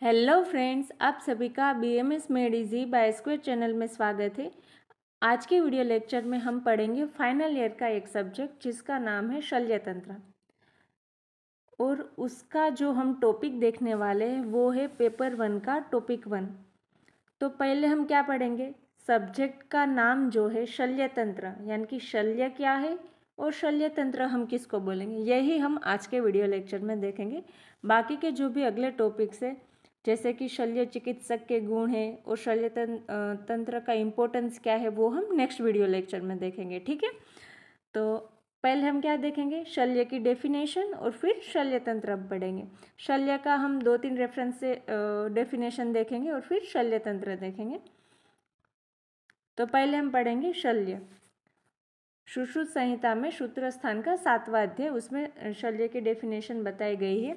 Hello friends, आप सभी का BMS made easy bye square channel में स्वागत है। आज के वीडियो लेक्चर में हम पढ़ेंगे फाइनल ईयर का एक सब्जेक्ट जिसका नाम है शल्य तंत्र, और उसका जो हम टॉपिक देखने वाले हैं वो है पेपर 1 का टॉपिक 1। तो पहले हम क्या पढ़ेंगे, सब्जेक्ट का नाम जो है शल्य तंत्र, यानी कि शल्य क्या है और शल्य तंत्र हम किसको बोलेंगे, यही हम आज के वीडियो लेक्चर में देखेंगे। बाकी के जो भी अगले टॉपिक्स है, जैसे कि शल्य चिकित्सक के गुण हैं और शल्य तंत्र का इम्पोर्टेंस क्या है, वो हम नेक्स्ट वीडियो लेक्चर में देखेंगे। ठीक है, तो पहले हम क्या देखेंगे, शल्य की डेफिनेशन और फिर शल्य तंत्र पढ़ेंगे। शल्य का हम 2-3 रेफरेंस से डेफिनेशन देखेंगे और फिर शल्य तंत्र देखेंगे। तो पहले हम पढ़ेंगे शल्य। सुश्रुत संहिता में सूत्र स्थान का 7वां अध्याय, उसमें शल्य की डेफिनेशन बताई गई है।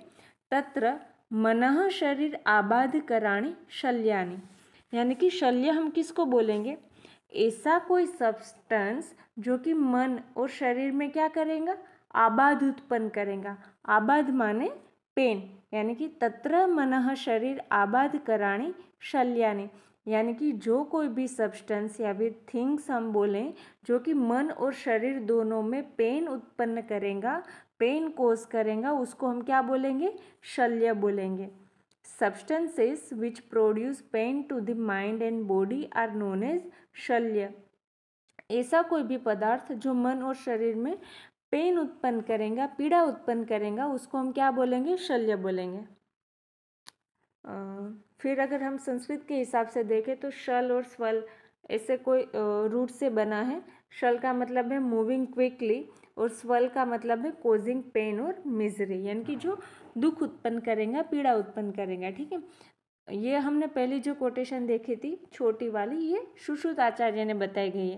तत्र मनः शरीर आबाध कराणी शल्यानि, यानी कि शल्य हम किसको बोलेंगे, ऐसा कोई सब्सटेंस जो कि मन और शरीर में क्या करेगा, आबाद उत्पन्न करेगा। आबाद माने पेन, यानी कि तत्र मनः शरीर आबाद कराणी शल्यानि, यानी कि जो कोई भी सब्सटेंस या फिर थिंग्स हम बोलें जो कि मन और शरीर दोनों में पेन उत्पन्न करेगा, पेन कोज करेगा, उसको हम क्या बोलेंगे, शल्य बोलेंगे। Substances which produce pain to the mind and body are known as शल्य। ऐसा कोई भी पदार्थ जो मन और शरीर में पेन उत्पन्न करेगा, पीड़ा उत्पन्न करेगा, उसको हम क्या बोलेंगे, शल्य बोलेंगे। फिर अगर हम संस्कृत के हिसाब से देखें तो शल और स्वल ऐसे कोई रूट से बना है। शल का मतलब है मूविंग क्विकली और स्वल का मतलब है कोजिंग पेन और मिजरी, यानी कि जो दुख उत्पन्न करेगा, पीड़ा उत्पन्न करेगा। ठीक है, ये हमने पहली जो कोटेशन देखी थी छोटी वाली, ये सुश्रुत आचार्य ने बताई गई है,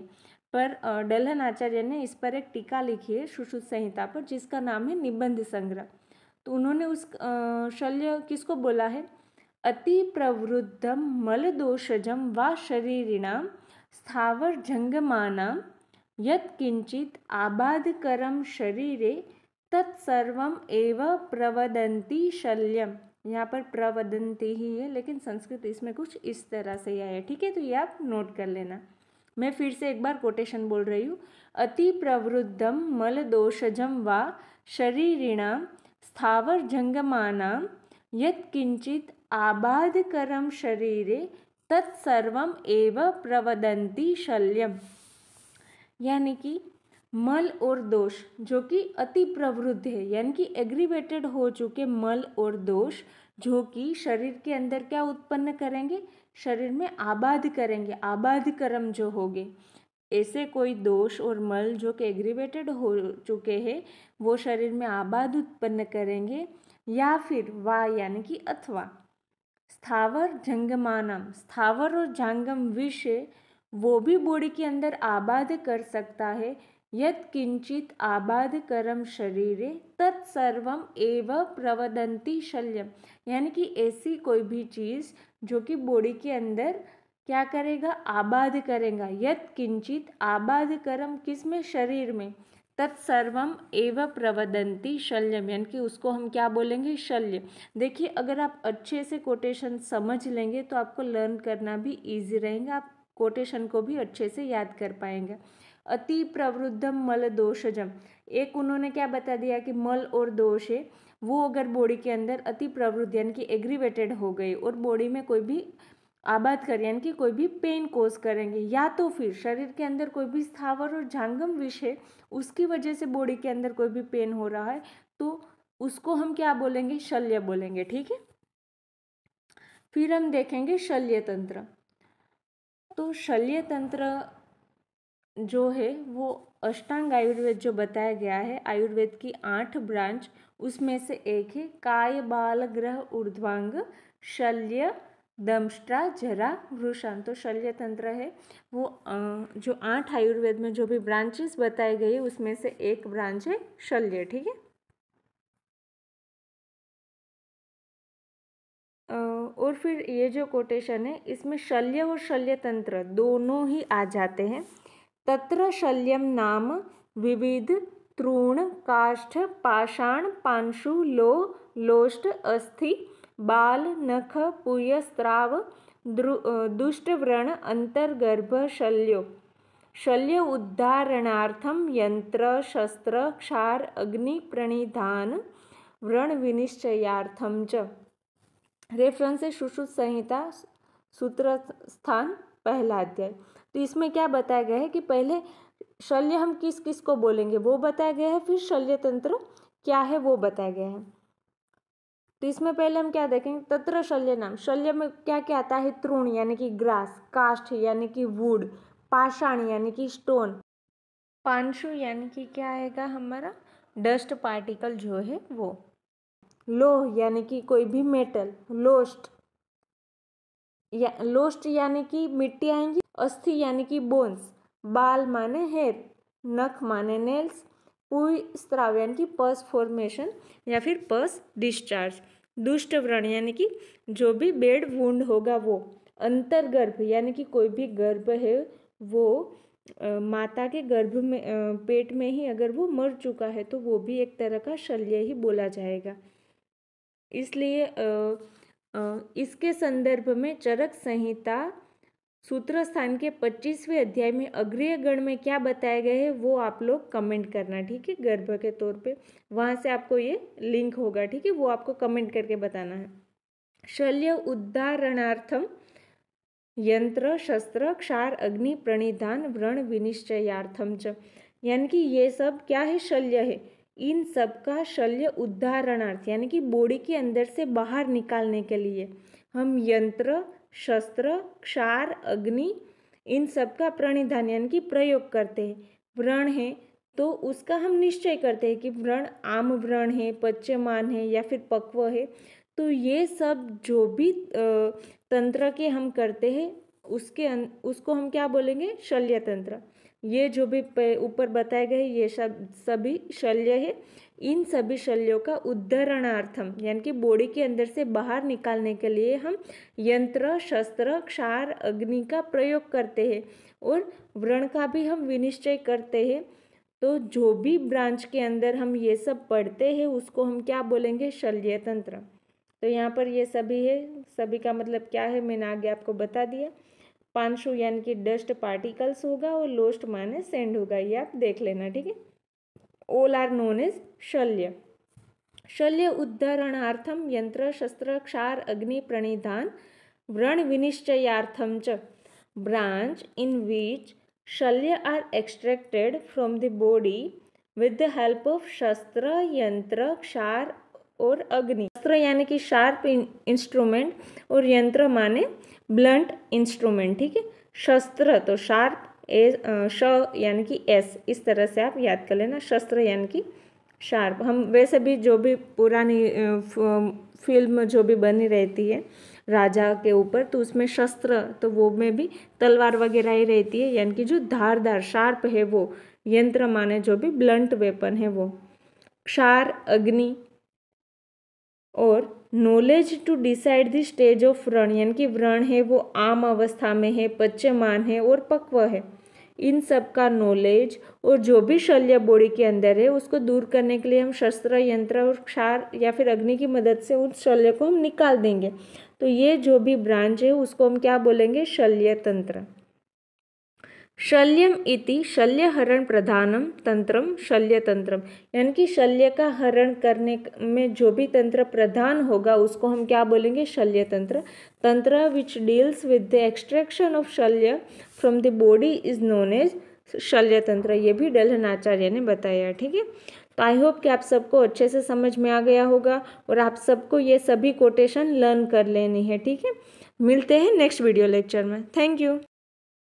पर डल्हन आचार्य ने इस पर एक टीका लिखी है सुश्रुत संहिता पर, जिसका नाम है निबंध संग्रह। तो उन्होंने उस शल्य किसको बोला है, अति प्रवृद्धम मलदोषजम वा शरीरिणाम स्थावर जंगमानां यत्किंचित आबाधकरम शरीरे तत्सर्वम एव प्रवदन्ति शल्यम। यहाँ पर प्रवदन्ति ही है, लेकिन संस्कृत इसमें कुछ इस तरह से आया है। ठीक है, तो ये आप नोट कर लेना। मैं फिर से एक बार कोटेशन बोल रही हूँ। अति प्रवृद्धम मलदोषजम वा शरीरिणाम स्थावर जंगमानां यत्किंचित आबाधकरम शरीरे तत्सर्वम एव प्रवदन्ति शल्यम, यानी कि मल और दोष जो कि अति प्रवृद्ध है, यानी कि एग्रीवेटेड हो चुके मल और दोष जो कि शरीर के अंदर क्या उत्पन्न करेंगे, शरीर में आबाद करेंगे, आबाधकरम जो होंगे। ऐसे कोई दोष और मल जो कि एग्रीवेटेड हो चुके हैं वो शरीर में आबाद उत्पन्न करेंगे, या फिर वा यानी कि अथवा स्थावर जंगमानम, स्थावर और जांगम विषय वो भी बॉडी के अंदर आबाद कर सकता है। यत् किंचित आबाद करम शरीरे तत्सर्वम एव प्रवदन्ति शल्यम, यानी कि ऐसी कोई भी चीज़ जो कि बॉडी के अंदर क्या करेगा, आबाद करेगा। यत् किंचित आबाद करम किसमें, शरीर में, तत्सर्वम एव प्रवदन्ति शल्यम, यानी कि उसको हम क्या बोलेंगे, शल्य। देखिए, अगर आप अच्छे से कोटेशन समझ लेंगे तो आपको लर्न करना भी इजी रहेगा, आप कोटेशन को भी अच्छे से याद कर पाएंगे। अति प्रवृद्धम मल दोषजम, एक उन्होंने क्या बता दिया कि मल और दोष है वो अगर बॉडी के अंदर अति प्रवृद्ध यानी कि एग्रीवेटेड हो गए और बॉडी में कोई भी आबाद कर यानी कि कोई भी पेन कोज करेंगे, या तो फिर शरीर के अंदर कोई भी स्थावर और जांगम विष है उसकी वजह से बॉडी के अंदर कोई भी पेन हो रहा है, तो उसको हम क्या बोलेंगे, शल्य बोलेंगे। ठीक है, फिर हम देखेंगे शल्य तंत्र। तो शल्य तंत्र जो है वो अष्टांग आयुर्वेद जो बताया गया है, आयुर्वेद की 8 ब्रांच उसमें से एक है। काय बाल ग्रह ऊर्ध्वांग शल्य दंष्ट्रा जरा वृषान। तो शल्य तंत्र है वो जो 8 आयुर्वेद में जो भी ब्रांचेस बताई गई है उसमें से एक ब्रांच है शल्य। ठीक है, और फिर ये जो कोटेशन है इसमें शल्य और शल्य तंत्र दोनों ही आ जाते हैं। तत्र शल्यम नाम विविध तृण काष्ठ पाषाण पांशु लो लोष्ट अस्थि बाल नख पुयस्त्राव दुष्टव्रण अंतर्गर्भ शल्यो शल्य उद्धारणार्थम यंत्र शस्त्र क्षार अग्नि प्रणिधान व्रण विनिश्चयार्थम च। रेफरेंस है सुश्रुत संहिता सूत्र स्थान पहला अध्याय। तो इसमें क्या बताया गया है कि पहले शल्य हम किस किस को बोलेंगे वो बताया गया है, फिर शल्य तंत्र क्या है वो बताया गया है। तो इसमें पहले हम क्या देखेंगे, तत्र शल्य नाम। शल्य में क्या क्या आता है, तृण यानी कि ग्रास, काष्ठ यानी कि वुड, पाषाण यानी कि स्टोन, पांशु यानी कि क्या आएगा हमारा डस्ट पार्टिकल जो है वो, लोह यानी कि कोई भी मेटल, लोस्ट यानी कि मिट्टी आएंगी, अस्थि यानी कि बोन्स, बाल माने हेयर, नख माने नेल्स, पुई स्त्राव यानी कि पस फॉर्मेशन या फिर पस डिस्चार्ज, दुष्ट व्रण यानी कि जो भी बेड वुंड होगा वो, अंतर्गर्भ यानी कि कोई भी गर्भ है वो माता के गर्भ में पेट में ही अगर वो मर चुका है तो वो भी एक तरह का शल्य ही बोला जाएगा। इसलिए इसके संदर्भ में चरक संहिता सूत्र स्थान के 25वें अध्याय में अग्रीय गण में क्या बताया गया है वो आप लोग कमेंट करना, ठीक है, गर्भ के तौर पे वहाँ से आपको ये लिंक होगा, ठीक है, वो आपको कमेंट करके बताना है। शल्य उद्धारणार्थम यंत्र शस्त्र क्षार अग्नि प्रणिधान व्रण विनिश्चयार्थम च, यानी कि ये सब क्या है, शल्य है। इन सब का शल्य उद्धारणार्थ यानी कि बॉडी के अंदर से बाहर निकालने के लिए हम यंत्र शस्त्र क्षार अग्नि इन सब का प्रणिधान यानी कि प्रयोग करते हैं। व्रण है तो उसका हम निश्चय करते हैं कि व्रण आम व्रण है, पच्यमान है या फिर पक्व है। तो ये सब जो भी तंत्र के हम करते हैं उसको हम क्या बोलेंगे, शल्य तंत्र। ये जो भी ऊपर बताए गए ये सभी शल्य है। इन सभी शल्यों का उद्धरणार्थम यानी कि बॉडी के अंदर से बाहर निकालने के लिए हम यंत्र शस्त्र क्षार अग्नि का प्रयोग करते हैं और व्रण का भी हम विनिश्चय करते हैं। तो जो भी ब्रांच के अंदर हम ये सब पढ़ते हैं उसको हम क्या बोलेंगे, शल्य तंत्र। तो यहाँ पर ये सभी है, सभी का मतलब क्या है मैंने आगे आपको बता दिया। पांशु यानी कि डस्ट पार्टिकल्स होगा और लोस्ट माने सेंड होगा, ये आप देख लेना, ठीक है। ऑल आर नोन एज शल्य। शल्य उद्धरणार्थम यंत्र शस्त्र क्षार अग्नि प्रणिधान व्रण विनिश्चयार्थम च, branch in which shalya are extracted from the body with the help of shastra yantra क्षार और अग्नि। शस्त्र यानी कि शार्प इंस्ट्रूमेंट और यंत्र माने ब्लंट इंस्ट्रूमेंट, ठीक है। शस्त्र तो शार्प श यानी कि एस, इस तरह से आप याद कर लेना, शस्त्र यानी कि शार्प। हम वैसे भी जो भी पुरानी फिल्म जो भी बनी रहती है राजा के ऊपर तो उसमें शस्त्र तो वो में भी तलवार वगैरह ही रहती है, यानी कि जो धारदार शार्प है वो। यंत्र माने जो भी ब्लंट वेपन है वो। क्षार अग्नि और knowledge to decide the stage of व्रण यानी कि व्रण है वो आम अवस्था में है, पच्यमान है और पक्व है। इन सब का नॉलेज और जो भी शल्य बॉडी के अंदर है उसको दूर करने के लिए हम शस्त्र यंत्र और क्षार या फिर अग्नि की मदद से उस शल्य को हम निकाल देंगे। तो ये जो भी ब्रांच है उसको हम क्या बोलेंगे, शल्य तंत्र। शल्यम इति शल्य हरण प्रधानम तंत्रम शल्य तंत्रम, यानी कि शल्य का हरण करने में जो भी तंत्र प्रधान होगा उसको हम क्या बोलेंगे, शल्य तंत्र। तंत्र which deals with the extraction of शल्य from the body is known as शल्य तंत्र। ये भी डल्हन आचार्य ने बताया, ठीक है। तो आई होप कि आप सबको अच्छे से समझ में आ गया होगा और आप सबको ये सभी कोटेशन लर्न कर लेनी है, ठीक है। मिलते हैं नेक्स्ट वीडियो लेक्चर में। Thank you.